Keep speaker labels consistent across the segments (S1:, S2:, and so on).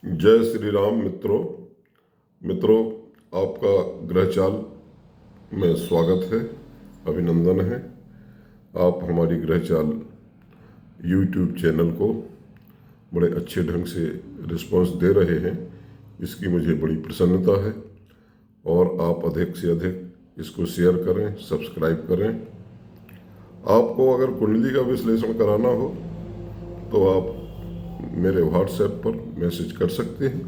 S1: जय श्री राम मित्रों, आपका ग्रह चाल में स्वागत है, अभिनंदन है। आप हमारी ग्रह चाल यूट्यूब चैनल को बड़े अच्छे ढंग से रिस्पांस दे रहे हैं, इसकी मुझे बड़ी प्रसन्नता है। और आप अधिक से अधिक इसको शेयर करें, सब्सक्राइब करें। आपको अगर कुंडली का विश्लेषण कराना हो तो आप मेरे व्हाट्सएप पर मैसेज कर सकते हैं।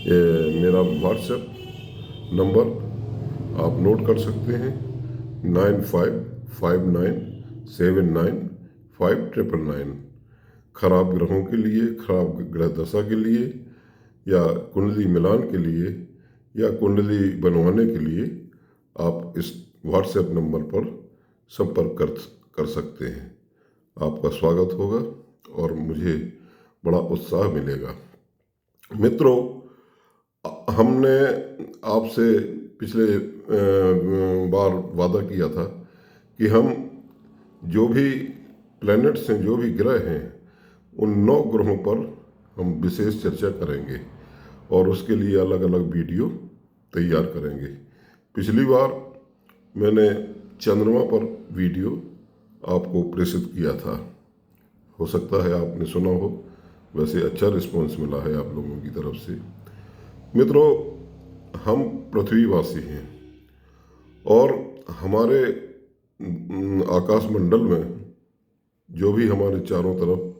S1: ये मेरा व्हाट्सएप नंबर आप नोट कर सकते हैं, 95597959। खराब ग्रहों के लिए, खराब ग्रह दशा के लिए, या कुंडली मिलान के लिए, या कुंडली बनवाने के लिए आप इस व्हाट्सएप नंबर पर संपर्क कर सकते हैं। आपका स्वागत होगा और मुझे बड़ा उत्साह मिलेगा। मित्रों, हमने आपसे पिछले बार वादा किया था कि हम जो भी प्लैनेट्स हैं, जो भी ग्रह हैं, उन 9 ग्रहों पर हम विशेष चर्चा करेंगे और उसके लिए अलग अलग वीडियो तैयार करेंगे। पिछली बार मैंने चंद्रमा पर वीडियो आपको प्रेषित किया था, हो सकता है आपने सुना हो। वैसे अच्छा रिस्पॉन्स मिला है आप लोगों की तरफ से। मित्रों, हम पृथ्वीवासी हैं और हमारे आकाश मंडल में जो भी हमारे चारों तरफ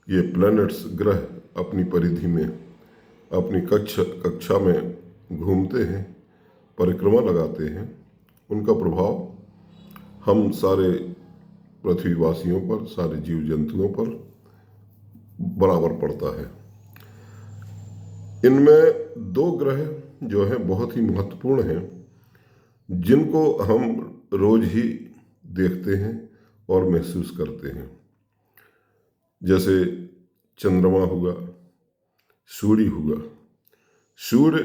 S1: ये प्लैनेट्स, ग्रह अपनी परिधि में, अपनी कक्षा में घूमते हैं, परिक्रमा लगाते हैं, उनका प्रभाव हम सारे पृथ्वीवासियों पर, सारे जीव जंतुओं पर बराबर पड़ता है। इनमें 2 ग्रह जो हैं बहुत ही महत्वपूर्ण हैं, जिनको हम रोज ही देखते हैं और महसूस करते हैं। जैसे चंद्रमा हुआ, सूर्य हुआ। सूर्य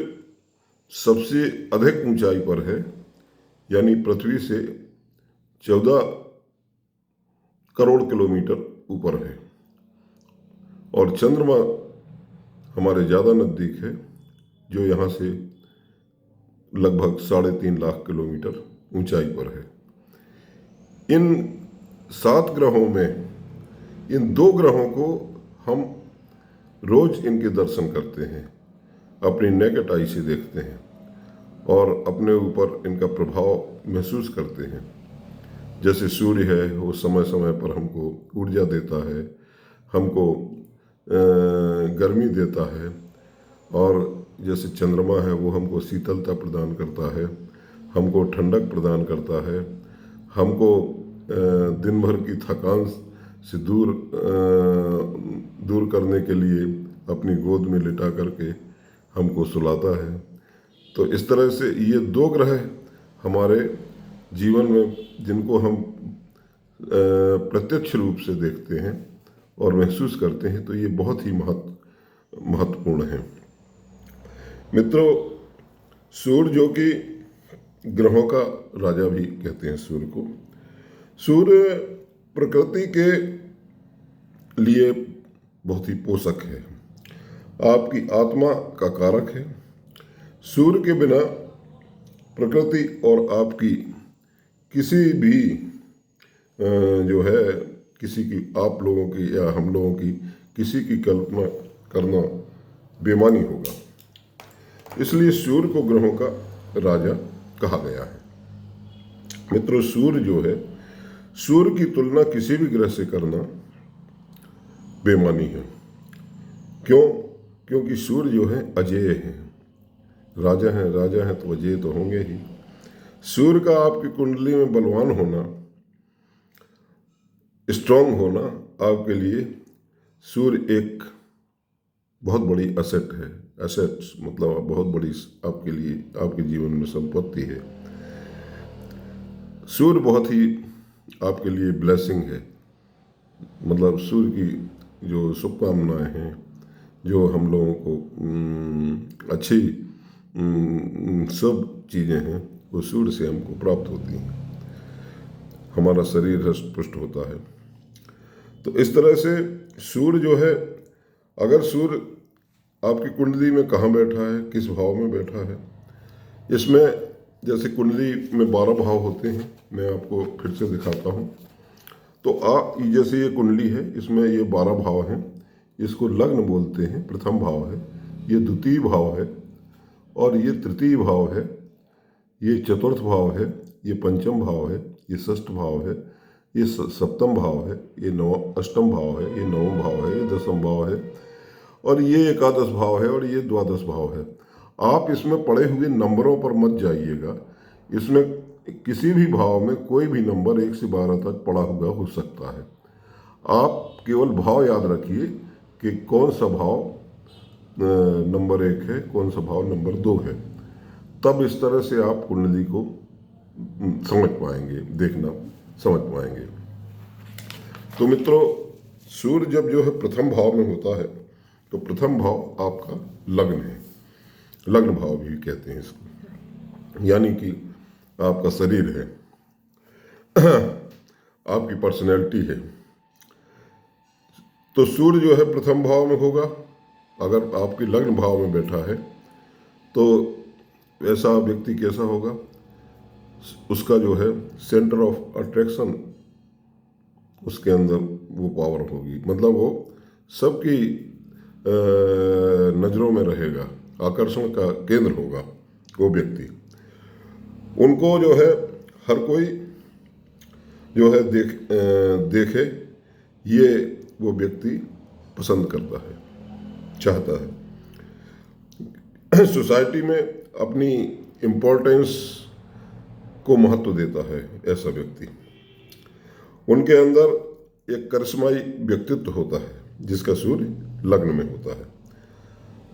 S1: सबसे अधिक ऊंचाई पर है, यानी पृथ्वी से 14 करोड़ किलोमीटर ऊपर है, और चंद्रमा हमारे ज़्यादा नज़दीक है, जो यहाँ से लगभग 3.5 लाख किलोमीटर ऊंचाई पर है। इन 7 ग्रहों में इन 2 ग्रहों को हम रोज इनके दर्शन करते हैं, अपनी नेकेड आई से देखते हैं और अपने ऊपर इनका प्रभाव महसूस करते हैं। जैसे सूर्य है, वो समय समय पर हमको ऊर्जा देता है, हमको गर्मी देता है, और जैसे चंद्रमा है वो हमको शीतलता प्रदान करता है, हमको ठंडक प्रदान करता है, हमको दिन भर की थकान से दूर करने के लिए अपनी गोद में लिटा करके हमको सुलाता है। तो इस तरह से ये 2 ग्रह हमारे जीवन में, जिनको हम प्रत्यक्ष रूप से देखते हैं और महसूस करते हैं, तो ये बहुत ही महत्वपूर्ण है। मित्रों, सूर्य, जो कि ग्रहों का राजा भी कहते हैं सूर्य को, सूर्य प्रकृति के लिए बहुत ही पोषक है, आपकी आत्मा का कारक है। सूर्य के बिना प्रकृति और आपकी किसी भी जो है, किसी की, आप लोगों की या हम लोगों की किसी की कल्पना करना बेमानी होगा। इसलिए सूर्य को ग्रहों का राजा कहा गया है। मित्रों, सूर्य जो है, सूर्य की तुलना किसी भी ग्रह से करना बेमानी है। क्यों? क्योंकि सूर्य जो है अजेय है, राजा है तो अजेय तो होंगे ही। सूर्य का आपकी कुंडली में बलवान होना, स्ट्रांग होना, आपके लिए सूर्य एक बहुत बड़ी एसेट है। एसेट मतलब बहुत बड़ी आपके लिए, आपके जीवन में संपत्ति है। सूर्य बहुत ही आपके लिए ब्लेसिंग है। मतलब सूर्य की जो शुभकामनाएं हैं, जो हम लोगों को अच्छी सब चीज़ें हैं, वो सूर्य से हमको प्राप्त होती हैं। हमारा शरीर हष्ट पुष्ट होता है। तो इस तरह से सूर्य जो है, अगर सूर्य आपकी कुंडली में कहाँ बैठा है, किस भाव में बैठा है। इसमें जैसे कुंडली में 12 भाव होते हैं, मैं आपको फिर से दिखाता हूँ। तो जैसे ये कुंडली है, इसमें ये 12 भाव हैं। इसको लग्न बोलते हैं, प्रथम भाव है। ये द्वितीय भाव है, और ये तृतीय भाव है। ये चतुर्थ भाव है, ये पंचम भाव है, ये षष्ठ भाव है, ये सप्तम भाव है, ये अष्टम भाव है, ये नवम भाव है, ये दसम भाव है, और ये एकादश भाव है, और ये द्वादश भाव है। आप इसमें पड़े हुए नंबरों पर मत जाइएगा। इसमें किसी भी भाव में कोई भी नंबर 1 से 12 तक पड़ा हुआ हो सकता है। आप केवल भाव याद रखिए कि कौन सा भाव नंबर 1 है, कौन सा भाव नंबर 2 है। तब इस तरह से आप कुंडली को समझ पाएंगे, देखना समझ पाएंगे। तो मित्रों, सूर्य जब जो है प्रथम भाव में होता है, तो प्रथम भाव आपका लग्न है। लग्न भाव भी कहते हैं इसको, यानी कि आपका शरीर है, आपकी पर्सनैलिटी है। तो सूर्य जो है प्रथम भाव में होगा। अगर आपके लग्न भाव में बैठा है तो ऐसा व्यक्ति कैसा होगा, उसका जो है सेंटर ऑफ अट्रैक्शन उसके अंदर वो पावर होगी, मतलब वो सबकी नज़रों में रहेगा, आकर्षण का केंद्र होगा वो व्यक्ति। उनको जो है हर कोई जो है देखे, ये वो व्यक्ति पसंद करता है, चाहता है। सोसाइटी में अपनी इम्पोर्टेंस को महत्व देता है ऐसा व्यक्ति। उनके अंदर एक करिश्माई व्यक्तित्व होता है जिसका सूर्य लग्न में होता है।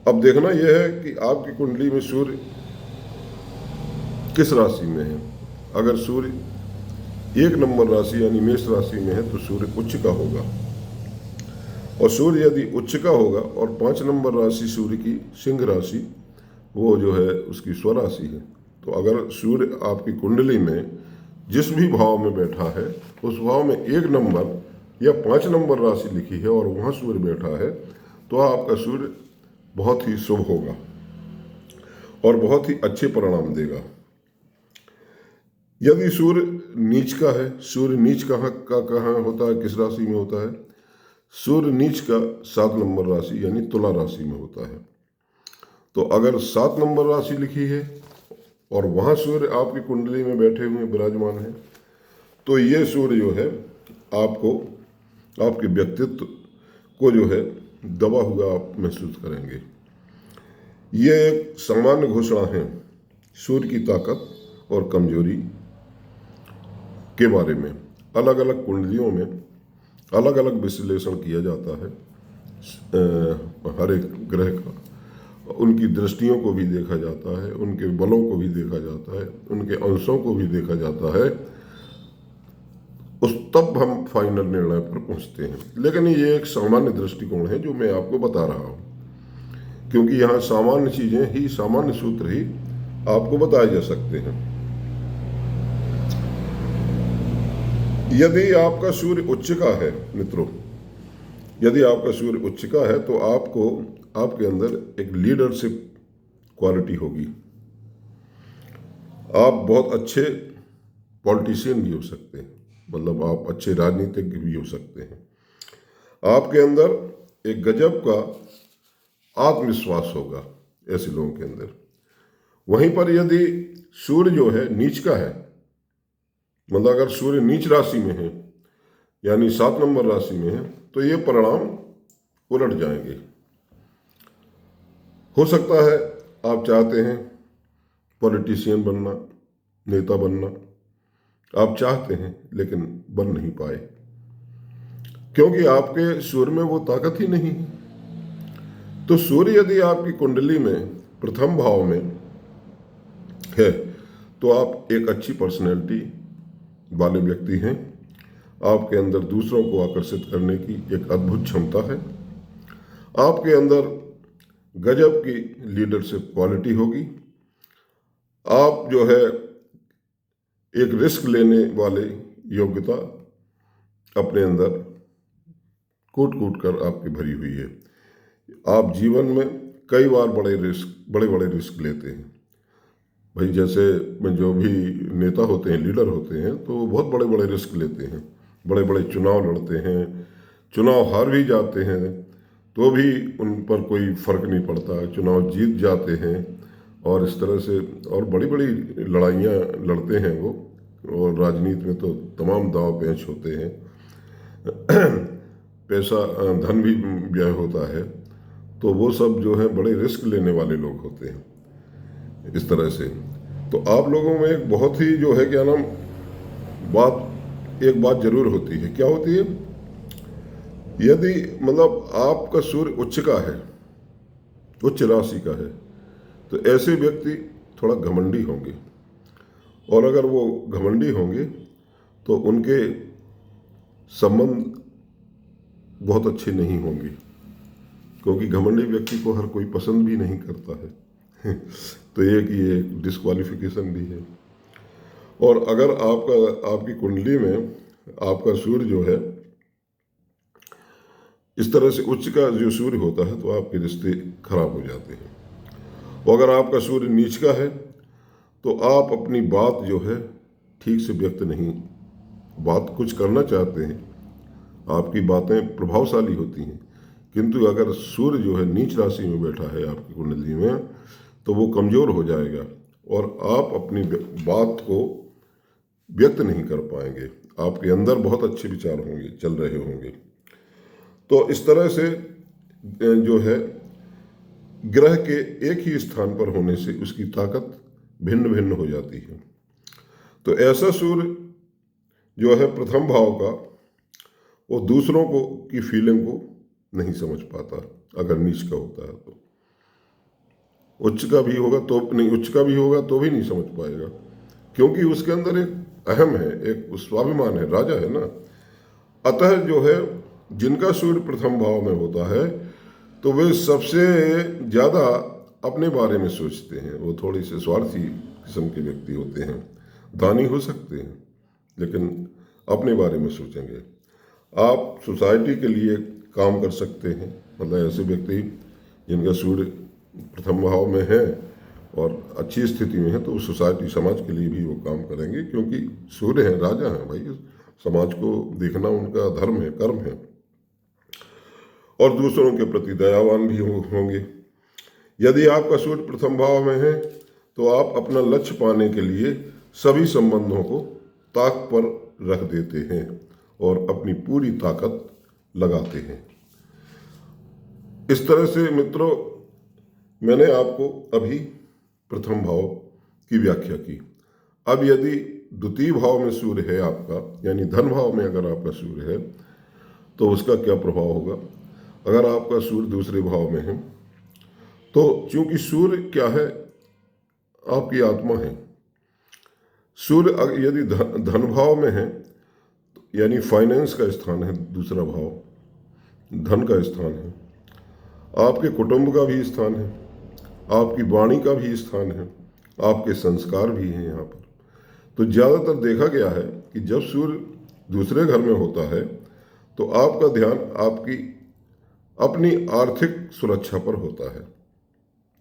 S1: अब देखना यह है कि आपकी कुंडली में सूर्य किस राशि में है। अगर सूर्य 1 नंबर राशि यानी मेष राशि में है तो सूर्य उच्च का होगा, और सूर्य यदि उच्च का होगा और 5 नंबर राशि सूर्य की सिंह राशि, वो जो है उसकी स्वराशि है। तो अगर सूर्य आपकी कुंडली में जिस भी भाव में बैठा है, उस भाव में 1 नंबर या 5 नंबर राशि लिखी है और वहाँ सूर्य बैठा है, तो आपका सूर्य बहुत ही शुभ होगा और बहुत ही अच्छे परिणाम देगा। यदि सूर्य नीच का है, सूर्य नीच कहाँ होता है, किस राशि में होता है? सूर्य नीच का 7 नंबर राशि यानी तुला राशि में होता है। तो अगर 7 नंबर राशि लिखी है और वहाँ सूर्य आपकी कुंडली में बैठे हुए विराजमान है, तो ये सूर्य जो है आपको, आपके व्यक्तित्व को जो है दबा हुआ आप महसूस करेंगे। ये एक सामान्य घोषणा है सूर्य की ताकत और कमजोरी के बारे में। अलग अलग कुंडलियों में अलग अलग विश्लेषण किया जाता है हर एक ग्रह का। उनकी दृष्टियों को भी देखा जाता है, उनके बलों को भी देखा जाता है, उनके अंशों को भी देखा जाता है। तब हम फाइनल निर्णय पर पहुंचते हैं। लेकिन ये एक सामान्य दृष्टिकोण है जो मैं आपको बता रहा हूं, क्योंकि यहाँ सामान्य चीजें ही, सामान्य सूत्र ही आपको बताए जा सकते हैं। यदि आपका सूर्य उच्च का है मित्रों, यदि आपका सूर्य उच्च का है तो आपको, आपके अंदर एक लीडरशिप क्वालिटी होगी। आप बहुत अच्छे पॉलिटिशियन भी हो सकते हैं, मतलब आप अच्छे राजनीतिज्ञ भी हो सकते हैं। आपके अंदर एक गजब का आत्मविश्वास होगा ऐसे लोगों के अंदर। वहीं पर यदि सूर्य जो है नीच का है, मतलब अगर सूर्य नीच राशि में है यानी 7 नंबर राशि में है, तो ये परिणाम उलट जाएंगे। हो सकता है आप चाहते हैं पॉलिटिशियन बनना, नेता बनना, आप चाहते हैं लेकिन बन नहीं पाए, क्योंकि आपके सूर्य में वो ताकत ही नहीं है। तो सूर्य यदि आपकी कुंडली में प्रथम भाव में है तो आप एक अच्छी पर्सनैलिटी वाले व्यक्ति हैं। आपके अंदर दूसरों को आकर्षित करने की एक अद्भुत क्षमता है। आपके अंदर गजब की लीडरशिप क्वालिटी होगी। आप जो है एक रिस्क लेने वाले योग्यता अपने अंदर कूट कूट कर आपकी भरी हुई है। आप जीवन में कई बार बड़े बड़े रिस्क लेते हैं। भाई जैसे जो भी नेता होते हैं, लीडर होते हैं, तो वो बहुत बड़े बड़े रिस्क लेते हैं, बड़े बड़े चुनाव लड़ते हैं, चुनाव हार भी जाते हैं तो भी उन पर कोई फर्क नहीं पड़ता, चुनाव जीत जाते हैं और इस तरह से और बड़ी बड़ी लड़ाइयाँ लड़ते हैं वो। और राजनीति में तो तमाम दांव पेच होते हैं, पैसा धन भी व्यय होता है, तो वो सब जो है बड़े रिस्क लेने वाले लोग होते हैं इस तरह से। तो आप लोगों में एक बहुत ही जो है क्या नाम एक बात जरूर होती है, क्या होती है, यदि मतलब आपका सूर्य उच्च का है, उच्च राशि का है, तो ऐसे व्यक्ति थोड़ा घमंडी होंगे, और अगर वो घमंडी होंगे तो उनके संबंध बहुत अच्छे नहीं होंगे, क्योंकि घमंडी व्यक्ति को हर कोई पसंद भी नहीं करता है। तो ये डिस्क्वालिफिकेशन भी है। और अगर आपकी कुंडली में आपका सूर्य जो है इस तरह से उच्च का जो सूर्य होता है, तो आपके रिश्ते खराब हो जाते हैं। और अगर आपका सूर्य नीच का है तो आप अपनी बात जो है ठीक से व्यक्त नहीं, बात कुछ करना चाहते हैं, आपकी बातें प्रभावशाली होती हैं, किंतु अगर सूर्य जो है नीच राशि में बैठा है आपकी कुंडली में, तो वो कमज़ोर हो जाएगा और आप अपनी बात को व्यक्त नहीं कर पाएंगे। आपके अंदर बहुत अच्छे विचार होंगे, चल रहे होंगे। तो इस तरह से जो है ग्रह के एक ही स्थान पर होने से उसकी ताकत भिन्न भिन्न हो जाती है। तो ऐसा सूर्य जो है प्रथम भाव का, वो दूसरों को की फीलिंग को नहीं समझ पाता अगर नीच का होता है तो। उच्च का भी होगा तो नहीं, उच्च का भी होगा तो भी नहीं समझ पाएगा, क्योंकि उसके अंदर एक अहम है, एक स्वाभिमान है, राजा है ना। अतः जो है जिनका सूर्य प्रथम भाव में होता है तो वे सबसे ज़्यादा अपने बारे में सोचते हैं। वो थोड़ी से स्वार्थी किस्म के व्यक्ति होते हैं, दानी हो सकते हैं लेकिन अपने बारे में सोचेंगे। आप सोसाइटी के लिए काम कर सकते हैं, मतलब ऐसे व्यक्ति जिनका सूर्य प्रथम भाव में है और अच्छी स्थिति में है, तो सोसाइटी समाज के लिए भी वो काम करेंगे, क्योंकि सूर्य है, राजा है भाई, समाज को देखना उनका धर्म है, कर्म है। और दूसरों के प्रति दयावान भी होंगे। यदि आपका सूर्य प्रथम भाव में है तो आप अपना लक्ष्य पाने के लिए सभी संबंधों को ताक पर रख देते हैं और अपनी पूरी ताकत लगाते हैं। इस तरह से मित्रों, मैंने आपको अभी प्रथम भाव की व्याख्या की। अब यदि द्वितीय भाव में सूर्य है आपका, यानी धन भाव में अगर आपका सूर्य है, तो उसका क्या प्रभाव होगा। अगर आपका सूर्य दूसरे भाव में है तो चूंकि सूर्य क्या है, आपकी आत्मा है। सूर्य यदि धन भाव में है, यानी फाइनेंस का स्थान है, दूसरा भाव धन का स्थान है, आपके कुटुंब का भी स्थान है, आपकी वाणी का भी स्थान है, आपके संस्कार भी हैं यहाँ पर। तो ज़्यादातर देखा गया है कि जब सूर्य दूसरे घर में होता है तो आपका ध्यान आपकी अपनी आर्थिक सुरक्षा पर होता है,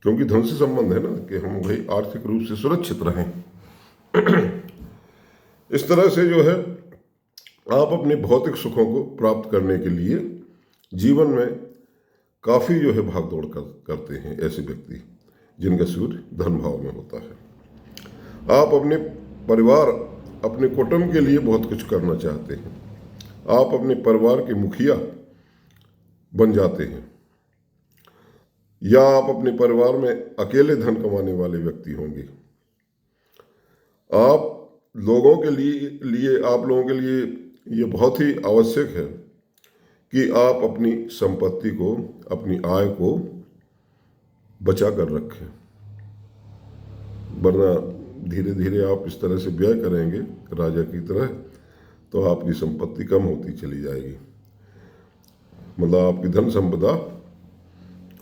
S1: क्योंकि धन से संबंध है ना, कि हम भाई आर्थिक रूप से सुरक्षित रहें। इस तरह से जो है आप अपने भौतिक सुखों को प्राप्त करने के लिए जीवन में काफ़ी जो है भाग दौड़ करते हैं ऐसे व्यक्ति जिनका सूर्य धन भाव में होता है। आप अपने परिवार, अपने कुटुंब के लिए बहुत कुछ करना चाहते हैं, आप अपने परिवार के मुखिया बन जाते हैं, या आप अपने परिवार में अकेले धन कमाने वाले व्यक्ति होंगे। आप लोगों के लिए आप लोगों के लिए ये बहुत ही आवश्यक है कि आप अपनी संपत्ति को, अपनी आय को बचा कर रखें, वरना धीरे धीरे आप इस तरह से व्यय करेंगे राजा की तरह, तो आपकी संपत्ति कम होती चली जाएगी। मतलब आपकी धन संपदा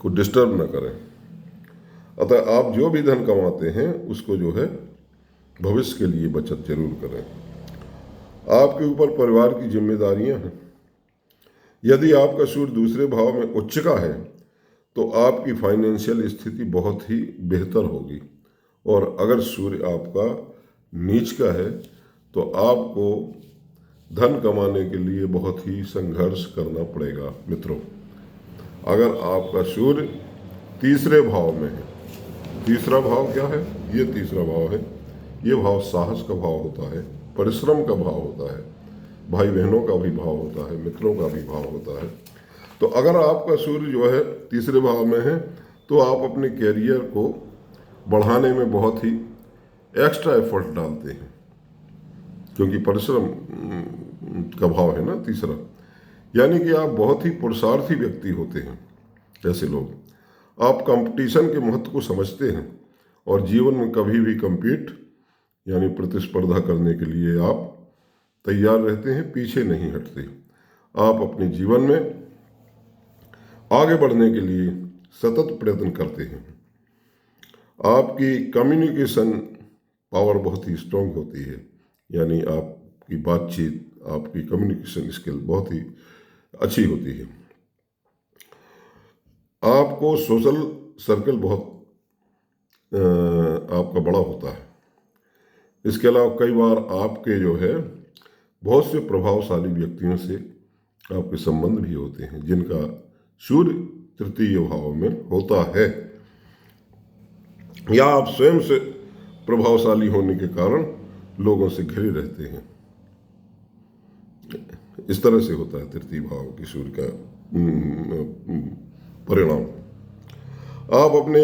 S1: को डिस्टर्ब न करें। अतः आप जो भी धन कमाते हैं उसको जो है भविष्य के लिए बचत जरूर करें। आपके ऊपर परिवार की जिम्मेदारियां हैं। यदि आपका सूर्य दूसरे भाव में उच्च का है तो आपकी फाइनेंशियल स्थिति बहुत ही बेहतर होगी। और अगर सूर्य आपका नीच का है तो आपको धन कमाने के लिए बहुत ही संघर्ष करना पड़ेगा मित्रों। अगर आपका सूर्य तीसरे भाव में है, तीसरा भाव क्या है? ये तीसरा भाव है, ये भाव साहस का भाव होता है, परिश्रम का भाव होता है, भाई बहनों का भी भाव होता है, मित्रों का भी भाव होता है। तो अगर आपका सूर्य जो है तीसरे भाव में है तो आप अपने कैरियर को बढ़ाने में बहुत ही एक्स्ट्रा एफर्ट डालते हैं, क्योंकि परिश्रम का भाव है ना तीसरा। यानी कि आप बहुत ही पुरुषार्थी व्यक्ति होते हैं। ऐसे लोग, आप कंपटीशन के महत्व को समझते हैं और जीवन में कभी भी compete यानी प्रतिस्पर्धा करने के लिए आप तैयार रहते हैं, पीछे नहीं हटते। आप अपने जीवन में आगे बढ़ने के लिए सतत प्रयत्न करते हैं। आपकी कम्युनिकेशन पावर बहुत ही स्ट्रांग होती है, यानी आपकी बातचीत, आपकी कम्युनिकेशन स्किल बहुत ही अच्छी होती है। आपको सोशल सर्कल बहुत आपका बड़ा होता है। इसके अलावा कई बार आपके जो है बहुत से प्रभावशाली व्यक्तियों से आपके संबंध भी होते हैं जिनका सूर्य तृतीय भाव में होता है, या आप स्वयं से प्रभावशाली होने के कारण लोगों से घिरे रहते हैं। इस तरह से होता है तृतीय भाव की सूर्य का परिणाम। आप अपने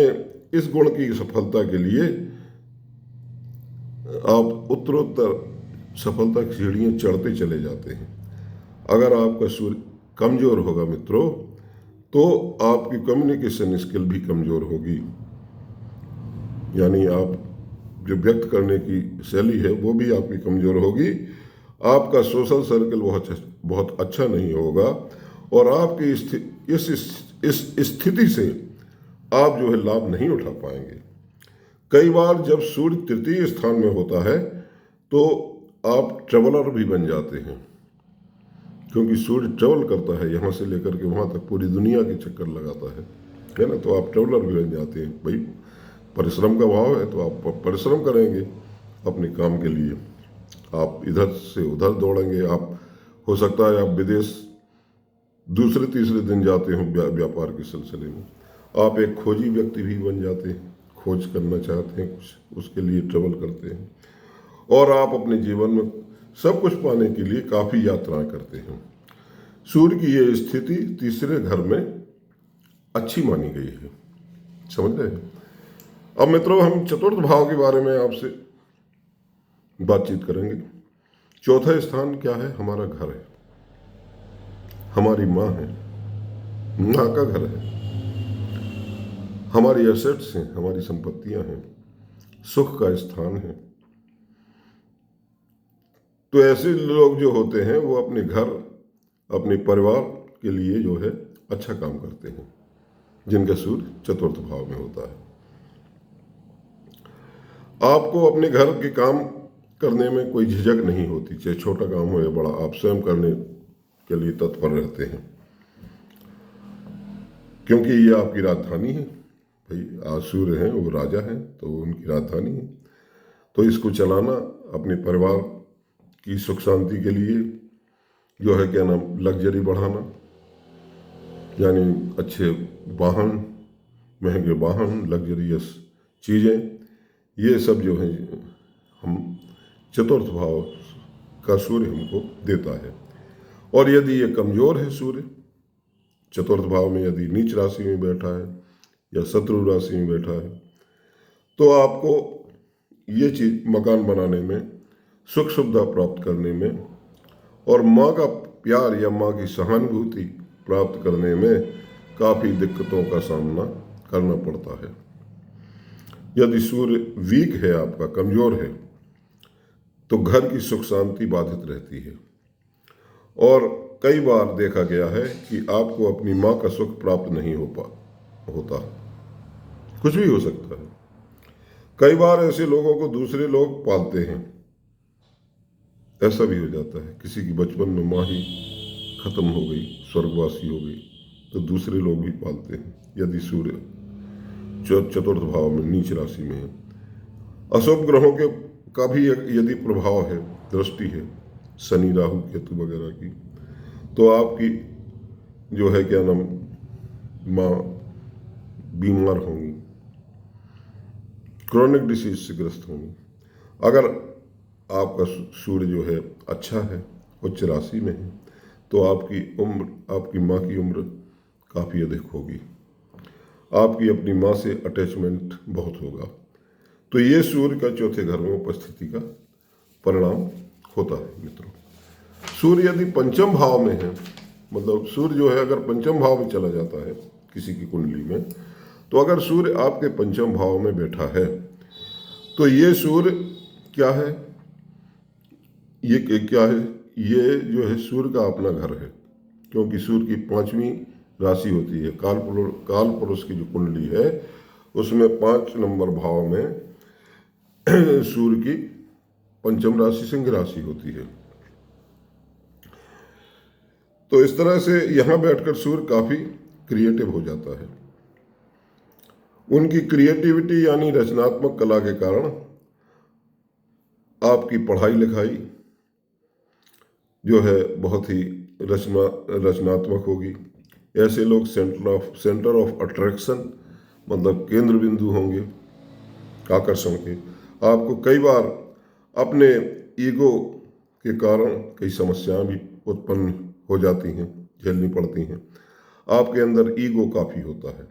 S1: इस गुण की सफलता के लिए आप उत्तरोत्तर सफलता की सीढ़ियां चढ़ते चले जाते हैं। अगर आपका सूर्य कमजोर होगा मित्रों तो आपकी कम्युनिकेशन स्किल भी कमजोर होगी, यानी आप जो व्यक्त करने की शैली है वो भी आपकी कमजोर होगी। आपका सोशल सर्कल बहुत अच्छा नहीं होगा और आपकी इस स्थिति से आप जो है लाभ नहीं उठा पाएंगे। कई बार जब सूर्य तृतीय स्थान में होता है तो आप ट्रेवलर भी बन जाते हैं, क्योंकि सूर्य ट्रेवल करता है, यहाँ से लेकर के वहाँ तक पूरी दुनिया के चक्कर लगाता है ना। तो आप ट्रेवलर भी बन जाते हैं। भाई परिश्रम का भाव है तो आप परिश्रम करेंगे अपने काम के लिए, आप इधर से उधर दौड़ेंगे। आप हो सकता है आप विदेश दूसरे तीसरे दिन जाते हो व्यापार के सिलसिले में। आप एक खोजी व्यक्ति भी बन जाते हैं, खोज करना चाहते हैं कुछ, उसके लिए ट्रेवल करते हैं। और आप अपने जीवन में सब कुछ पाने के लिए काफ़ी यात्राएं करते हैं। सूर्य की ये स्थिति तीसरे घर में अच्छी मानी गई है, समझ रहे हैं। अब मित्रों हम चतुर्थ भाव के बारे में आपसे बातचीत करेंगे। चौथा स्थान क्या है? हमारा घर है, हमारी माँ है, माँ का घर है, हमारी एसेट्स हैं, हमारी संपत्तियां हैं, सुख का स्थान है। तो ऐसे लोग जो होते हैं वो अपने घर, अपने परिवार के लिए जो है अच्छा काम करते हैं, जिनका सूर्य चतुर्थ भाव में होता है। आपको अपने घर के काम करने में कोई झिझक नहीं होती, चाहे छोटा काम हो या बड़ा, आप स्वयं करने के लिए तत्पर रहते हैं, क्योंकि ये आपकी राजधानी है। भाई आज सूर्य हैं, वो राजा हैं, तो उनकी राजधानी है। तो इसको चलाना, अपने परिवार की सुख शांति के लिए जो है क्या नाम, लग्जरी बढ़ाना, यानी अच्छे वाहन, महंगे वाहन, लग्जरियस चीज़ें, ये सब जो है हम चतुर्थ भाव का सूर्य हमको देता है। और यदि ये कमजोर है सूर्य चतुर्थ भाव में, यदि नीच राशि में बैठा है या शत्रु राशि में बैठा है, तो आपको ये चीज मकान बनाने में, सुख सुविधा प्राप्त करने में और माँ का प्यार या माँ की सहानुभूति प्राप्त करने में काफ़ी दिक्कतों का सामना करना पड़ता है। यदि सूर्य वीक है, आपका कमजोर है, तो घर की सुख शांति बाधित रहती है। और कई बार देखा गया है कि आपको अपनी माँ का सुख प्राप्त नहीं होता, कुछ भी हो सकता है। कई बार ऐसे लोगों को दूसरे लोग पालते हैं, ऐसा भी हो जाता है। किसी की बचपन में माँ ही खत्म हो गई, स्वर्गवासी हो गई, तो दूसरे लोग भी पालते हैं। यदि सूर्य चतुर्थ भाव में नीच राशि में है, अशुभ ग्रहों के का भी यदि प्रभाव है, दृष्टि है शनि राहु केतु वगैरह की, तो आपकी जो है क्या नाम माँ बीमार होंगी, क्रोनिक डिसीज से ग्रस्त होंगी। अगर आपका सूर्य जो है अच्छा है, उच्च राशि में है, तो आपकी माँ की उम्र काफ़ी अधिक होगी, आपकी अपनी माँ से अटैचमेंट बहुत होगा। तो ये सूर्य का चौथे घर में उपस्थिति का परिणाम होता है मित्रों। सूर्य यदि पंचम भाव में है, मतलब सूर्य जो है अगर पंचम भाव में चला जाता है किसी की कुंडली में, तो अगर सूर्य आपके पंचम भाव में बैठा है तो ये सूर्य क्या है, ये क्या है, ये जो है सूर्य का अपना घर है। क्योंकि सूर्य की 5वीं राशि होती है, काल पुरुष की जो कुंडली है उसमें 5 नंबर भाव में सूर्य की पंचम राशि सिंह राशि होती है। तो इस तरह से यहाँ बैठकर सूर्य काफी क्रिएटिव हो जाता है। उनकी क्रिएटिविटी यानी रचनात्मक कला के कारण आपकी पढ़ाई लिखाई जो है बहुत ही रचनात्मक होगी। ऐसे लोग सेंटर ऑफ अट्रैक्शन मतलब केंद्र बिंदु होंगे आकर्षण के। आपको कई बार अपने ईगो के कारण कई समस्याएं भी उत्पन्न हो जाती हैं, झेलनी पड़ती हैं। आपके अंदर ईगो काफ़ी होता है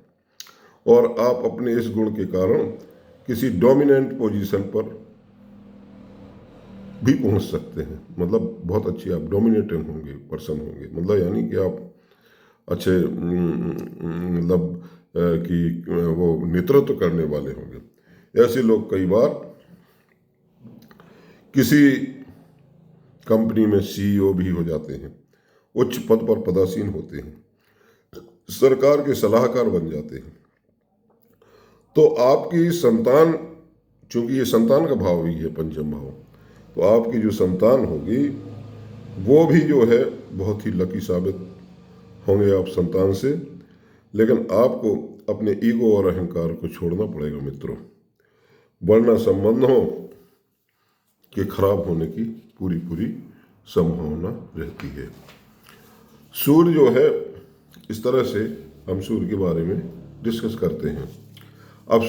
S1: और आप अपने इस गुण के कारण किसी डोमिनेंट पोजीशन पर भी पहुंच सकते हैं। मतलब बहुत अच्छी आप डोमिनेटिंग होंगे, पर्सन होंगे, मतलब यानी कि आप अच्छे मतलब कि वो नेतृत्व करने वाले होंगे। ऐसे लोग कई बार किसी कंपनी में सीईओ भी हो जाते हैं, उच्च पद पर पदासीन होते हैं, सरकार के सलाहकार बन जाते हैं। तो आपकी संतान, चूंकि ये संतान का भाव ही है पंचम भाव, तो आपकी जो संतान होगी वो भी जो है बहुत ही लकी साबित होंगे आप संतान से। लेकिन आपको अपने ईगो और अहंकार को छोड़ना पड़ेगा मित्रों, वरना संबंधों के खराब होने की पूरी संभावना रहती है। सूर्य जो है, इस तरह से हम सूर्य के बारे में डिस्कस करते हैं। अब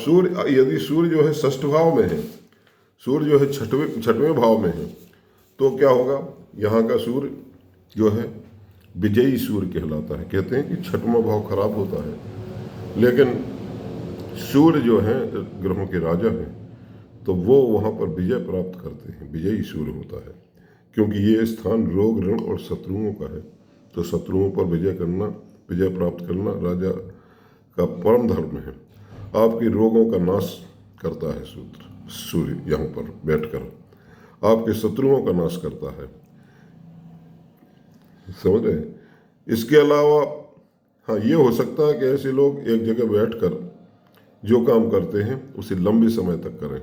S1: यदि सूर्य जो है षष्ठ भाव में है, सूर्य जो है छठवें भाव में है, तो क्या होगा, यहाँ का सूर्य जो है विजयी सूर्य कहलाता है। कहते हैं कि छठवां भाव खराब होता है, लेकिन सूर्य जो है ग्रहों के राजा हैं, तो वो वहाँ पर विजय प्राप्त करते हैं, विजयी सूर्य होता है। क्योंकि ये स्थान रोग ऋण और शत्रुओं का है, तो शत्रुओं पर विजय प्राप्त करना राजा का परम धर्म है। आपके रोगों का नाश करता है सूर्य यहाँ पर बैठकर, आपके शत्रुओं का नाश करता है, समझ रहे हैं। इसके अलावा हाँ, ये हो सकता है कि ऐसे लोग एक जगह बैठकर जो काम करते हैं उसे लंबे समय तक करें,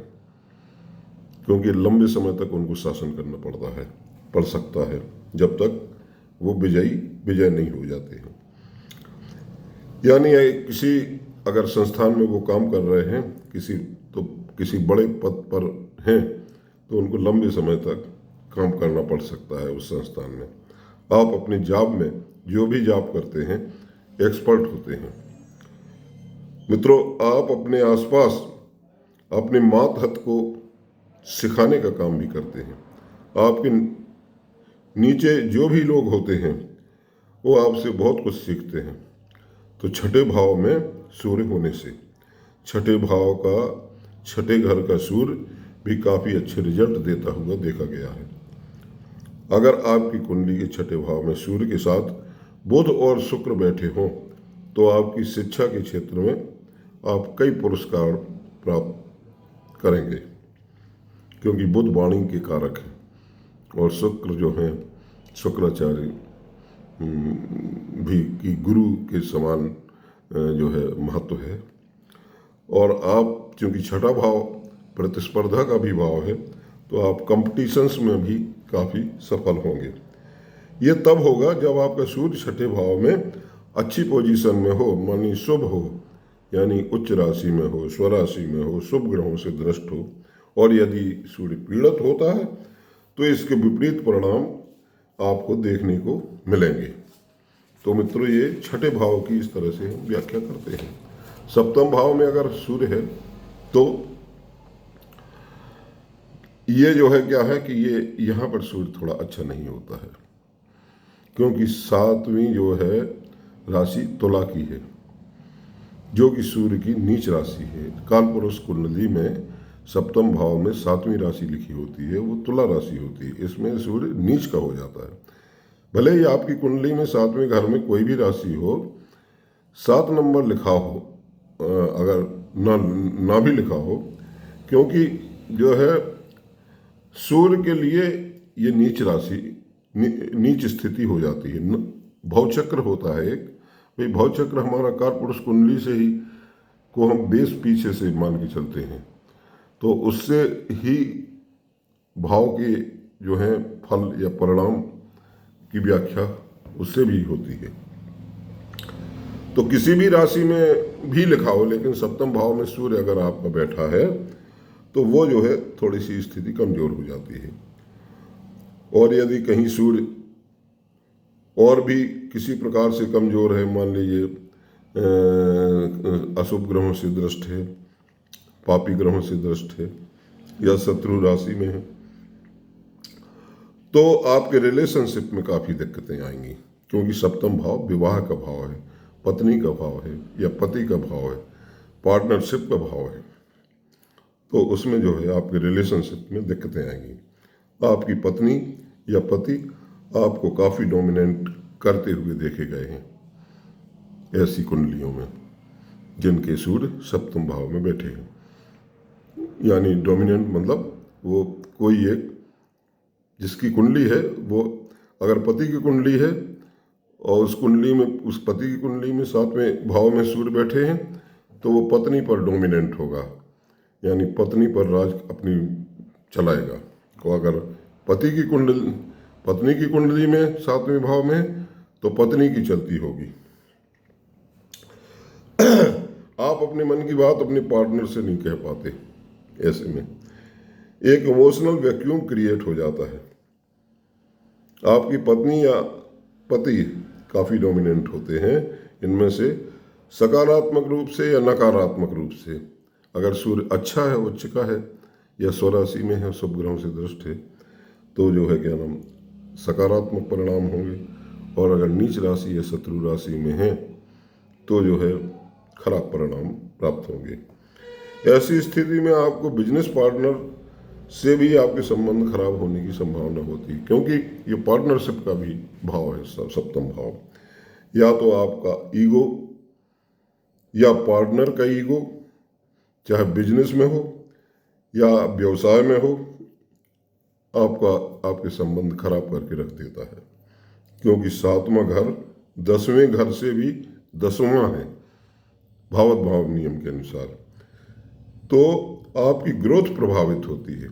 S1: क्योंकि लंबे समय तक उनको शासन करना पड़ सकता है, जब तक वो विजय नहीं हो जाते हैं। यानी किसी अगर संस्थान में वो काम कर रहे हैं, किसी बड़े पद पर हैं, तो उनको लंबे समय तक काम करना पड़ सकता है उस संस्थान में। आप अपने जॉब में जो भी जॉब करते हैं एक्सपर्ट होते हैं मित्रों। आप अपने आसपास अपने मातहत को सिखाने का काम भी करते हैं। आपके नीचे जो भी लोग होते हैं वो आपसे बहुत कुछ सीखते हैं। तो छठे भाव में सूर्य होने से छठे घर का सूर्य भी काफ़ी अच्छे रिजल्ट देता हुआ देखा गया है। अगर आपकी कुंडली के छठे भाव में सूर्य के साथ बुध और शुक्र बैठे हों, तो आपकी शिक्षा के क्षेत्र में आप कई पुरस्कार प्राप्त करेंगे, क्योंकि बुध वाणी के कारक हैं और शुक्र जो हैं शुक्राचार्य भी की गुरु के समान जो है महत्व है। और आप चूंकि छठा भाव प्रतिस्पर्धा का भी भाव है, तो आप कंपटीशंस में भी काफ़ी सफल होंगे। ये तब होगा जब आपका सूर्य छठे भाव में अच्छी पोजीशन में हो, मानी शुभ हो, यानी उच्च राशि में हो, स्वराशि में हो, शुभ ग्रहों से दृष्ट हो, और यदि सूर्य पीड़ित होता है तो इसके विपरीत परिणाम आपको देखने को मिलेंगे। तो मित्रों, ये छठे भाव की इस तरह से हम व्याख्या करते हैं। सप्तम भाव में अगर सूर्य है तो ये जो है क्या है कि ये यहाँ पर सूर्य थोड़ा अच्छा नहीं होता है, क्योंकि सातवीं जो है राशि तुला की है, जो कि सूर्य की नीच राशि है। कालपुरुष कुंडली में सप्तम भाव में सातवीं राशि लिखी होती है, वो तुला राशि होती है। इसमें सूर्य नीच का हो जाता है। भले ही आपकी कुंडली में सातवें घर में कोई भी राशि हो, 7 नंबर लिखा हो, अगर ना भी लिखा हो, क्योंकि जो है सूर्य के लिए ये नीच राशि, नीच स्थिति हो जाती है। भवचक्र होता है एक, भाई भवचक्र हमारा कालपुरुष कुंडली से ही को हम बेस पीछे से मान के चलते हैं, तो उससे ही भाव के जो है फल या परिणाम की व्याख्या उससे भी होती है। तो किसी भी राशि में भी लिखा हो, लेकिन सप्तम भाव में सूर्य अगर आपका बैठा है तो वो जो है थोड़ी सी स्थिति कमजोर हो जाती है। और यदि कहीं सूर्य और भी किसी प्रकार से कमजोर है, मान लीजिए अशुभ ग्रहों से दृष्ट है, पापी ग्रहों से दृष्ट है, या शत्रु राशि में है, तो आपके रिलेशनशिप में काफ़ी दिक्कतें आएंगी, क्योंकि सप्तम भाव विवाह का भाव है, पत्नी का भाव है, या पति का भाव है, पार्टनरशिप का भाव है। तो उसमें जो है आपके रिलेशनशिप में दिक्कतें आएंगी। आपकी पत्नी या पति आपको काफ़ी डोमिनेंट करते हुए देखे गए हैं ऐसी कुंडलियों में जिनके सूर्य सप्तम भाव में बैठे हैं। यानी डोमिनेंट मतलब वो कोई एक जिसकी कुंडली है, वो अगर पति की कुंडली है और उस कुंडली में, उस पति की कुंडली में 7वें भाव में सूर्य बैठे हैं, तो वो पत्नी पर डोमिनेंट होगा, यानी पत्नी पर राज अपनी चलाएगा। तो अगर पत्नी की कुंडली में 7वें भाव में, तो पत्नी की चलती होगी। आप अपने मन की बात अपने पार्टनर से नहीं कह पाते, ऐसे में एक इमोशनल वैक्यूम क्रिएट हो जाता है। आपकी पत्नी या पति काफ़ी डोमिनेंट होते हैं, इनमें से सकारात्मक रूप से या नकारात्मक रूप से। अगर सूर्य अच्छा है, उच्च का है, या स्वराशि में है, शुभ ग्रहों से दृष्ट है, तो जो है क्या नाम सकारात्मक परिणाम होंगे, और अगर नीच राशि या शत्रु राशि में है तो जो है खराब परिणाम प्राप्त होंगे। ऐसी स्थिति में आपको बिजनेस पार्टनर से भी आपके संबंध खराब होने की संभावना होती है, क्योंकि ये पार्टनरशिप का भी भाव है सप्तम भाव। या तो आपका ईगो या पार्टनर का ईगो, चाहे बिजनेस में हो या व्यवसाय में हो, आपके संबंध खराब करके रख देता है, क्योंकि 7वां घर 10वें घर से भी 10वां है भावत भाव नियम के अनुसार। तो आपकी ग्रोथ प्रभावित होती है।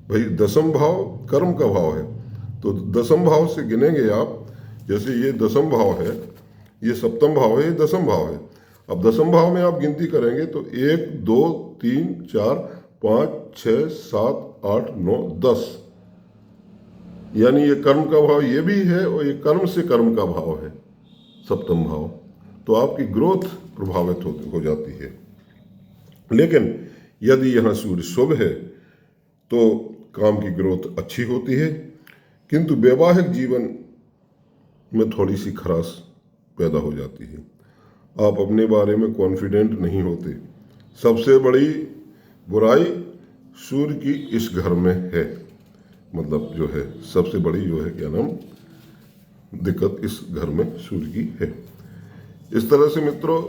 S1: भाई 10वां भाव कर्म का भाव है, तो 10वां भाव से गिनेंगे आप। जैसे ये 10वां भाव है, ये सप्तम भाव है, ये 10वां भाव है। अब 10वां भाव में आप गिनती करेंगे तो 1 2 3 4 5 6 7 8 9 10, यानी ये कर्म का भाव ये भी है, और ये कर्म से कर्म का भाव है सप्तम भाव। तो आपकी ग्रोथ प्रभावित हो जाती है। लेकिन यदि यहाँ सूर्य शुभ है तो काम की ग्रोथ अच्छी होती है, किंतु वैवाहिक जीवन में थोड़ी सी खराश पैदा हो जाती है। आप अपने बारे में कॉन्फिडेंट नहीं होते। सबसे बड़ी बुराई सूर्य की इस घर में है, मतलब जो है सबसे बड़ी जो है क्या नाम दिक्कत इस घर में सूर्य की है। इस तरह से मित्रों,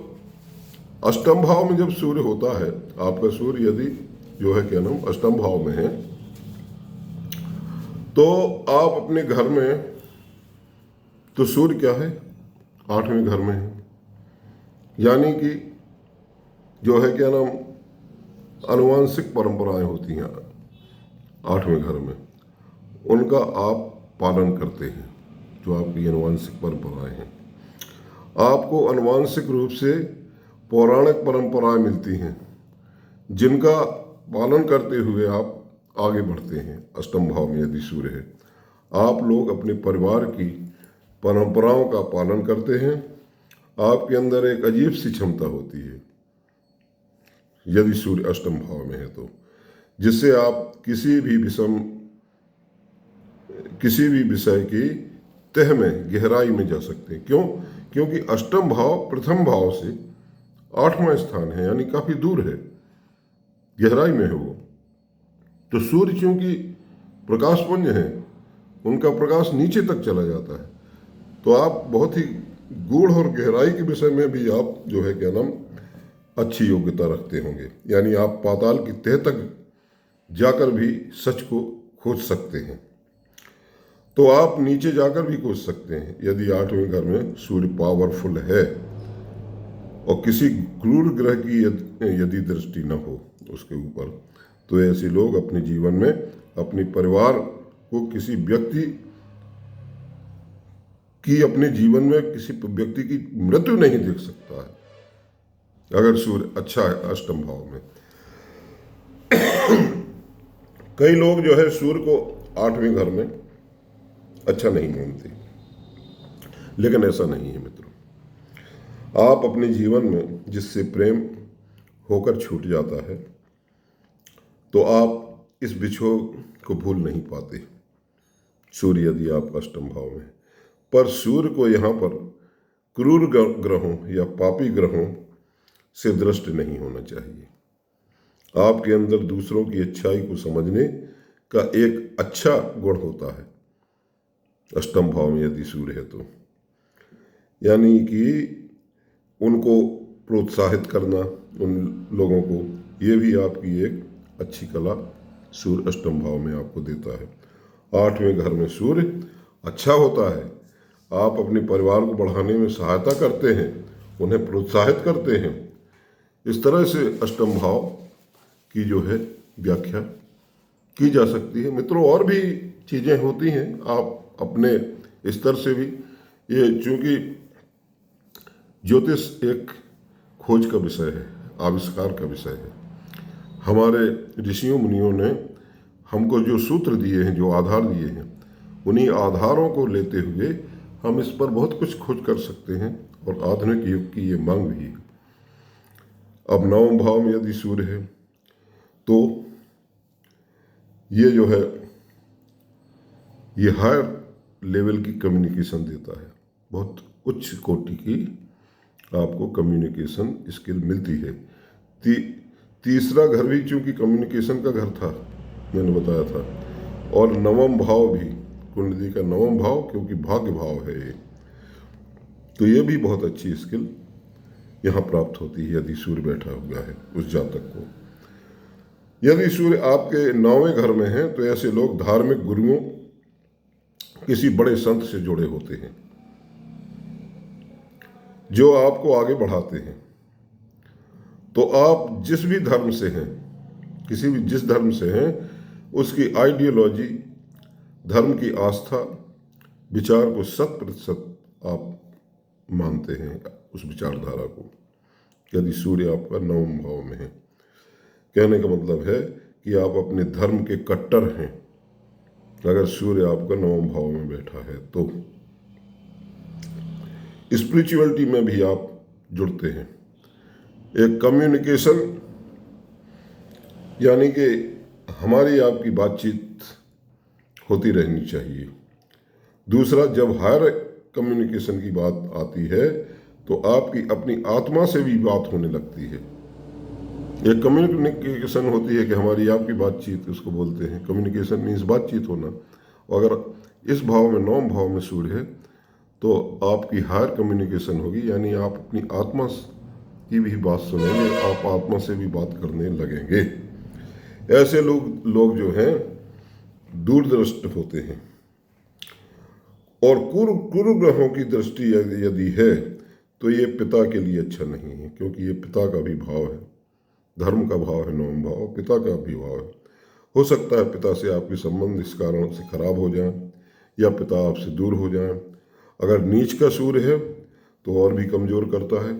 S1: अष्टम भाव में जब सूर्य होता है, आपका सूर्य यदि जो है क्या नाम अष्टम भाव में है, तो आप अपने घर में, तो सूर्य क्या है 8वें घर में है, यानी कि जो है क्या नाम आनुवांशिक परंपराएं होती हैं 8वें घर में, उनका आप पालन करते हैं, जो आपकी आनुवांशिक परंपराएं हैं। आपको आनुवंशिक रूप से पौराणिक परंपराएं मिलती हैं जिनका पालन करते हुए आप आगे बढ़ते हैं। अष्टम भाव में यदि सूर्य है, आप लोग अपने परिवार की परंपराओं का पालन करते हैं। आपके अंदर एक अजीब सी क्षमता होती है यदि सूर्य अष्टम भाव में है तो, जिससे आप किसी भी विषय की तह में गहराई में जा सकते हैं। क्यों? क्योंकि अष्टम भाव प्रथम भाव से 8वां स्थान है, यानी काफी दूर है, गहराई में है वो। तो सूर्य चूंकि प्रकाशपुंज है, उनका प्रकाश नीचे तक चला जाता है, तो आप बहुत ही गूढ़ और गहराई के विषय में भी आप जो है क्या नाम अच्छी योग्यता रखते होंगे, यानी आप पाताल की तह तक जाकर भी सच को खोज सकते हैं। तो आप नीचे जाकर भी खोज सकते हैं यदि 8वें घर में सूर्य पावरफुल है और किसी क्रूर ग्रह की यदि दृष्टि न हो उसके ऊपर, तो ऐसे लोग अपने जीवन में अपने परिवार को किसी व्यक्ति की अपने जीवन में किसी व्यक्ति की मृत्यु नहीं देख सकता है अगर सूर्य अच्छा है अष्टम भाव में। कई लोग जो है सूर्य को 8वें घर में अच्छा नहीं मानते, लेकिन ऐसा नहीं है मित्रों। आप अपने जीवन में जिससे प्रेम होकर छूट जाता है, तो आप इस बिछोह को भूल नहीं पाते सूर्य यदि आप अष्टम भाव में। पर सूर्य को यहाँ पर क्रूर ग्रहों या पापी ग्रहों से दृष्ट नहीं होना चाहिए। आपके अंदर दूसरों की अच्छाई को समझने का एक अच्छा गुण होता है अष्टम भाव में यदि सूर्य है तो, यानी कि उनको प्रोत्साहित करना, उन लोगों को, ये भी आपकी एक अच्छी कला सूर्य अष्टम भाव में आपको देता है। 8वें घर में सूर्य अच्छा होता है, आप अपने परिवार को बढ़ाने में सहायता करते हैं, उन्हें प्रोत्साहित करते हैं। इस तरह से अष्टम भाव की जो है व्याख्या की जा सकती है मित्रों। और भी चीज़ें होती हैं, आप अपने स्तर से भी, ये चूंकि ज्योतिष एक खोज का विषय है, आविष्कार का विषय है। हमारे ऋषियों मुनियों ने हमको जो सूत्र दिए हैं, जो आधार दिए हैं, उन्हीं आधारों को लेते हुए हम इस पर बहुत कुछ खोज कर सकते हैं, और आधुनिक युग की ये मांग भी है। अब 9वें भाव में यदि सूर्य है तो ये जो है ये हायर लेवल की कम्युनिकेशन देता है, बहुत उच्च कोटि की आपको कम्युनिकेशन स्किल मिलती है। तीसरा घर भी चूंकि कम्युनिकेशन का घर था, मैंने बताया था, और 9वां भाव भी कुंडली का 9वां भाव, क्योंकि भाग्य भाव है ये, तो ये भी बहुत अच्छी स्किल यहाँ प्राप्त होती है यदि सूर्य बैठा हुआ है उस जातक को। यदि सूर्य आपके 9वें घर में है तो ऐसे लोग धार्मिक गुरुओं, किसी बड़े संत से जुड़े होते हैं जो आपको आगे बढ़ाते हैं। तो आप जिस भी धर्म से हैं, जिस धर्म से हैं, उसकी आइडियोलॉजी, धर्म की आस्था, विचार को 100% आप मानते हैं, उस विचारधारा को, यदि सूर्य आपका 9वें भाव में है। कहने का मतलब है कि आप अपने धर्म के कट्टर हैं अगर सूर्य आपका 9वें भाव में बैठा है तो। स्पिरिचुअलिटी में भी आप जुड़ते हैं। एक कम्युनिकेशन, यानी कि हमारी आपकी बातचीत होती रहनी चाहिए। दूसरा, जब हायर कम्युनिकेशन की बात आती है तो आपकी अपनी आत्मा से भी बात होने लगती है। एक कम्युनिकेशन होती है कि हमारी आपकी बातचीत, उसको बोलते हैं कम्युनिकेशन, मीन्स बातचीत होना। अगर इस भाव में 9वें भाव में सूर्य है तो आपकी हायर कम्युनिकेशन होगी, यानी आप अपनी आत्मा की भी बात सुनेंगे, आप आत्मा से भी बात करने लगेंगे। ऐसे लोग जो हैं दूरदृष्ट होते हैं। और कुरु ग्रहों की दृष्टि यदि है तो ये पिता के लिए अच्छा नहीं है, क्योंकि ये पिता का भी भाव है, धर्म का भाव है 9वां भाव, पिता का भी भाव है। हो सकता है पिता से आपके संबंध इस कारण से खराब हो जाएं, या पिता आपसे दूर हो जाएं। अगर नीच का सूर्य है तो और भी कमजोर करता है।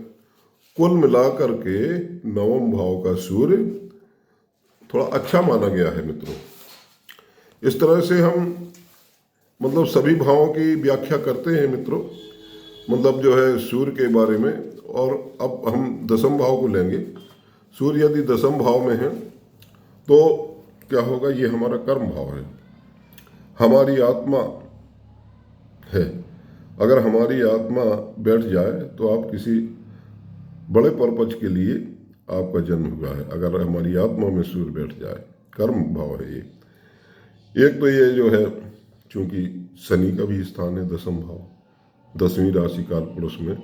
S1: कुल मिलाकर के नवम भाव का सूर्य थोड़ा अच्छा माना गया है मित्रों। इस तरह से हम मतलब सभी भावों की व्याख्या करते हैं मित्रों, मतलब जो है सूर्य के बारे में। और अब हम दसम भाव को लेंगे। सूर्य यदि दसम भाव में है तो क्या होगा, ये हमारा कर्म भाव है, हमारी आत्मा है। अगर हमारी आत्मा बैठ जाए तो आप किसी बड़े पर्पज के लिए आपका जन्म हुआ है। अगर हमारी आत्मा में सूर्य बैठ जाए, कर्म भाव है ये। एक तो ये जो है, चूंकि शनि का भी स्थान है दसम भाव, 10वीं राशि काल पुरुष में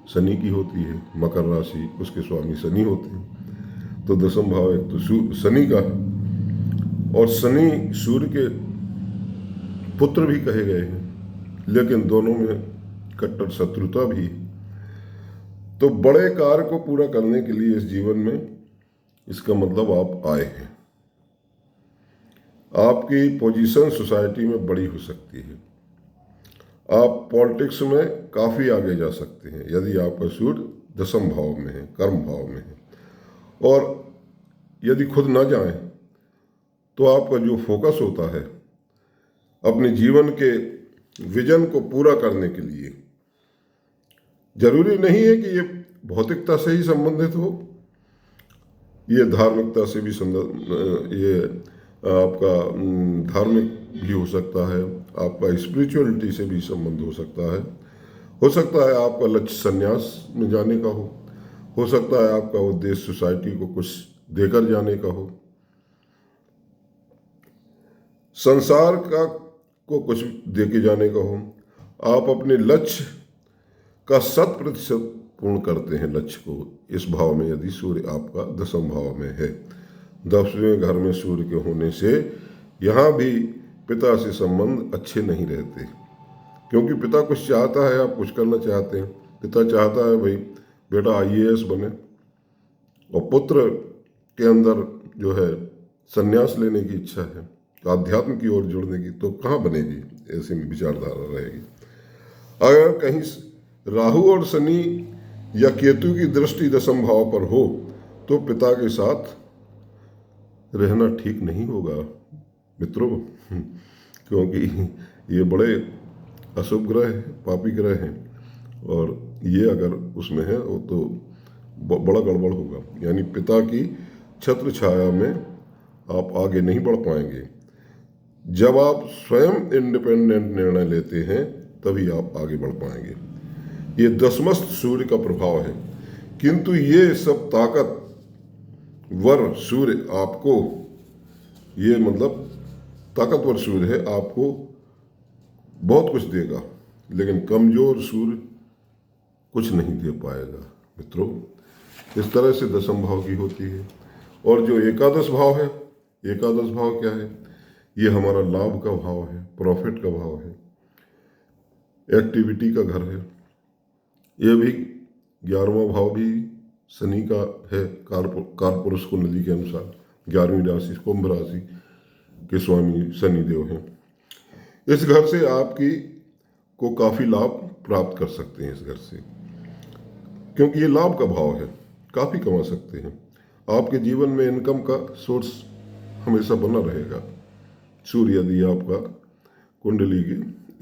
S1: शनि की होती है, मकर राशि उसके स्वामी शनि होते हैं। तो दसम भाव एक तो शनि का है, और शनि सूर्य के पुत्र भी कहे गए हैं, लेकिन दोनों में कट्टर शत्रुता भी है। तो बड़े कार्य को पूरा करने के लिए इस जीवन में, इसका मतलब आप आए हैं। आपकी पोजीशन सोसाइटी में बड़ी हो सकती है, आप पॉलिटिक्स में काफ़ी आगे जा सकते हैं यदि आपका सूर्य दसम भाव में है, कर्म भाव में है। और यदि खुद ना जाए तो आपका जो फोकस होता है अपने जीवन के विजन को पूरा करने के लिए, जरूरी नहीं है कि ये भौतिकता से ही संबंधित हो, ये धार्मिकता से भी ये आपका धार्मिक भी हो सकता है, आपका स्पिरिचुअलिटी से भी संबंध हो सकता है आपका लक्ष्य संन्यास में जाने का हो सकता है आपका उद्देश्य सोसाइटी को कुछ देकर जाने का हो, संसार का को कुछ देके जाने का हो। आप अपने लक्ष्य का 100% पूर्ण करते हैं लक्ष्य को इस भाव में, यदि सूर्य आपका दसम भाव में है। 10वें घर में सूर्य के होने से यहाँ भी पिता से संबंध अच्छे नहीं रहते, क्योंकि पिता कुछ चाहता है, आप कुछ करना चाहते हैं। पिता चाहता है भाई बेटा IAS बने, और पुत्र के अंदर जो है संन्यास लेने की इच्छा है, आध्यात्म की ओर जुड़ने की, तो कहाँ बनेगी, ऐसी विचारधारा रहेगी। अगर कहीं राहु और शनि या केतु की दृष्टि दसम भाव पर हो तो पिता के साथ रहना ठीक नहीं होगा मित्रों, क्योंकि ये बड़े अशुभ ग्रह हैं, पापी ग्रह हैं, और ये अगर उसमें है तो बड़ा गड़बड़ होगा। यानी पिता की छत्र छाया में आप आगे नहीं बढ़ पाएंगे। जब आप स्वयं इंडिपेंडेंट निर्णय लेते हैं तभी आप आगे बढ़ पाएंगे। ये दसमस्त सूर्य का प्रभाव है, किंतु ये सब ताकतवर सूर्य आपको, ये मतलब ताकतवर सूर्य है, आपको बहुत कुछ देगा, लेकिन कमजोर सूर्य कुछ नहीं दे पाएगा मित्रों। इस तरह से दसम भाव की होती है। और जो एकादश भाव है, एकादश भाव क्या है, ये हमारा लाभ का भाव है, प्रॉफिट का भाव है, एक्टिविटी का घर है। ये भी 11वां भाव भी शनि का है, कारपुरुष कुंडली के अनुसार 11वीं राशि कुंभ राशि के स्वामी शनि देव हैं। इस घर से आपकी को काफ़ी लाभ प्राप्त कर सकते हैं इस घर से, क्योंकि ये लाभ का भाव है, काफ़ी कमा सकते हैं। आपके जीवन में इनकम का सोर्स हमेशा बना रहेगा। सूर्य यदि आपका कुंडली के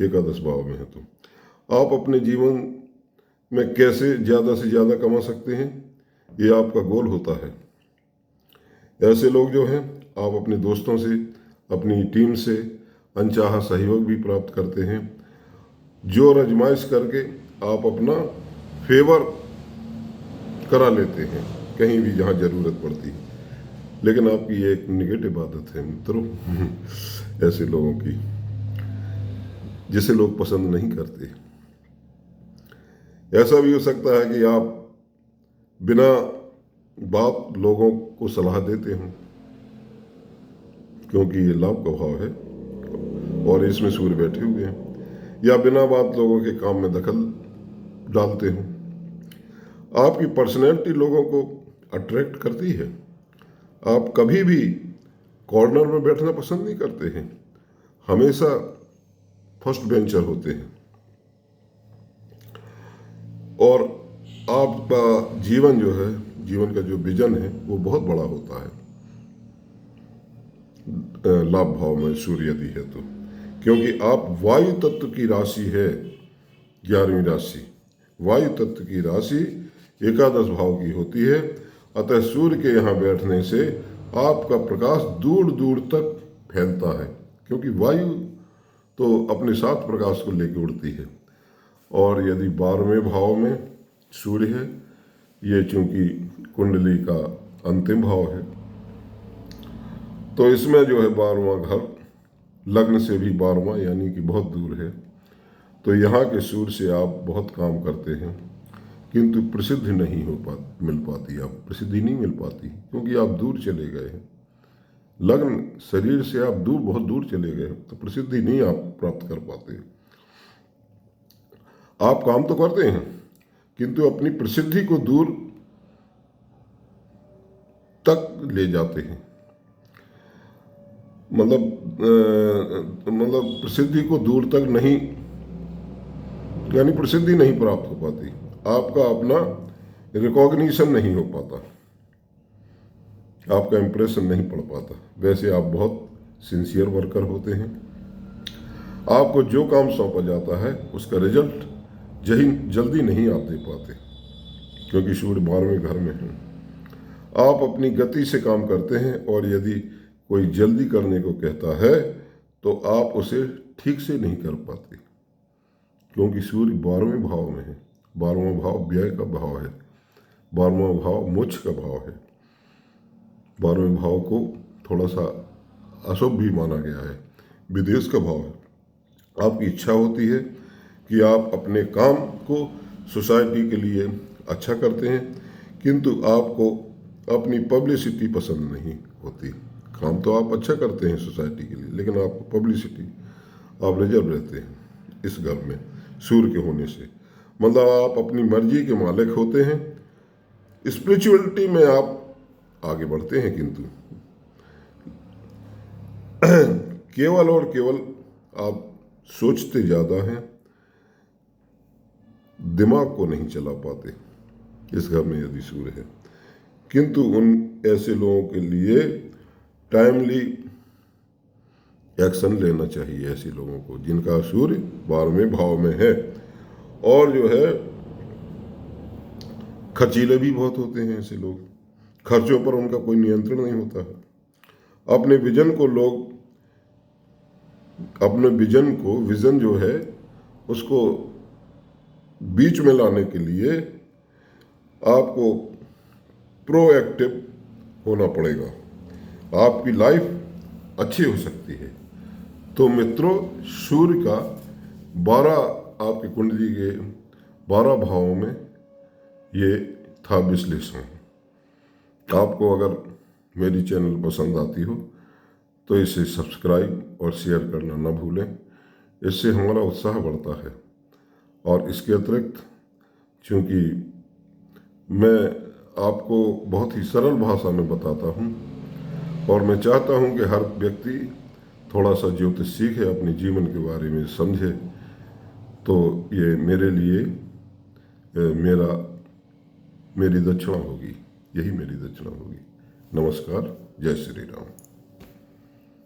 S1: एकादश भाव में है तो आप अपने जीवन में कैसे ज़्यादा से ज़्यादा कमा सकते हैं, ये आपका गोल होता है। ऐसे लोग जो हैं, आप अपने दोस्तों से, अपनी टीम से अनचाहा सहयोग भी प्राप्त करते हैं, जो आजमाइश करके आप अपना फेवर करा लेते हैं कहीं भी जहाँ ज़रूरत पड़ती है। लेकिन आपकी ये एक निगेटिव आदत है मित्रों, ऐसे लोगों की, जिसे लोग पसंद नहीं करते। ऐसा भी हो सकता है कि आप बिना बात लोगों को सलाह देते हो, क्योंकि ये लाभ का भाव है और इसमें सूर्य बैठे हुए हैं, या बिना बात लोगों के काम में दखल डालते हो। आपकी पर्सनैलिटी लोगों को अट्रैक्ट करती है। आप कभी भी कॉर्नर में बैठना पसंद नहीं करते हैं, हमेशा फर्स्ट बेंचर होते हैं। और आपका जीवन जो है, जीवन का जो विजन है वो बहुत बड़ा होता है लाभ भाव में सूर्य यदि है तो, क्योंकि आप वायु तत्व की राशि है। 11वीं राशि वायु तत्व की राशि एकादश भाव की होती है। अतः सूर्य के यहाँ बैठने से आपका प्रकाश दूर दूर तक फैलता है, क्योंकि वायु तो अपने साथ प्रकाश को लेकर उड़ती है। और यदि 12वें भाव में सूर्य है, ये चूंकि कुंडली का अंतिम भाव है, तो इसमें जो है 12वां घर लग्न से भी 12वां यानी कि बहुत दूर है। तो यहाँ के सूर्य से आप बहुत काम करते हैं, किंतु प्रसिद्धि नहीं मिल पाती, आप प्रसिद्धि नहीं मिल पाती, क्योंकि आप दूर चले गए हैं। लग्न शरीर से आप दूर, बहुत दूर चले गए, तो प्रसिद्धि नहीं आप प्राप्त कर पाते। आप काम तो करते हैं, किंतु अपनी प्रसिद्धि को दूर तक ले जाते हैं। मतलब प्रसिद्धि को दूर तक नहीं, यानी प्रसिद्धि नहीं प्राप्त हो पाती, आपका अपना रिकॉग्निशन नहीं हो पाता, आपका इंप्रेशन नहीं पड़ पाता। वैसे आप बहुत सिंसियर वर्कर होते हैं, आपको जो काम सौंपा जाता है उसका रिजल्ट जल्दी नहीं आप दे पाते, क्योंकि सूर्य 12वें घर में है। आप अपनी गति से काम करते हैं, और यदि कोई जल्दी करने को कहता है तो आप उसे ठीक से नहीं कर पाते, क्योंकि सूर्य 12वें भाव में है। 12वां भाव व्यय का भाव है, 12वां भाव मोक्ष का भाव है। 12वें भाव को थोड़ा सा अशुभ भी माना गया है, विदेश का भाव है। आपकी इच्छा होती है कि आप अपने काम को सोसाइटी के लिए अच्छा करते हैं, किंतु आपको अपनी पब्लिसिटी पसंद नहीं होती। काम तो आप अच्छा करते हैं सोसाइटी के लिए, लेकिन आपको पब्लिसिटी, आप रिजर्व रहते हैं इस घर में सूर्य के होने से। मतलब आप अपनी मर्जी के मालिक होते हैं। स्पिरिचुअलिटी में आप आगे बढ़ते हैं, किंतु केवल और केवल आप सोचते ज़्यादा हैं, दिमाग को नहीं चला पाते इस घर में यदि सूर्य है। किंतु उन ऐसे लोगों के लिए टाइमली एक्शन लेना चाहिए, ऐसे लोगों को जिनका सूर्य 12वें भाव में है। और जो है खर्चीले भी बहुत होते हैं ऐसे लोग, खर्चों पर उनका कोई नियंत्रण नहीं होता है। अपने विजन जो है उसको बीच में लाने के लिए आपको प्रोएक्टिव होना पड़ेगा, आपकी लाइफ अच्छी हो सकती है। तो मित्रों, सूर्य का 12 आपकी कुंडली के 12 भावों में ये था विश्लेषण। आपको अगर मेरी चैनल पसंद आती हो तो इसे सब्सक्राइब और शेयर करना न भूलें, इससे हमारा उत्साह बढ़ता है। और इसके अतिरिक्त चूँकि मैं आपको बहुत ही सरल भाषा में बताता हूँ, और मैं चाहता हूँ कि हर व्यक्ति थोड़ा सा ज्योतिष सीखे, अपने जीवन के बारे में समझे, तो ये मेरे लिए मेरी दक्षिणा होगी, यही मेरी दक्षिणा होगी। नमस्कार, जय श्री राम।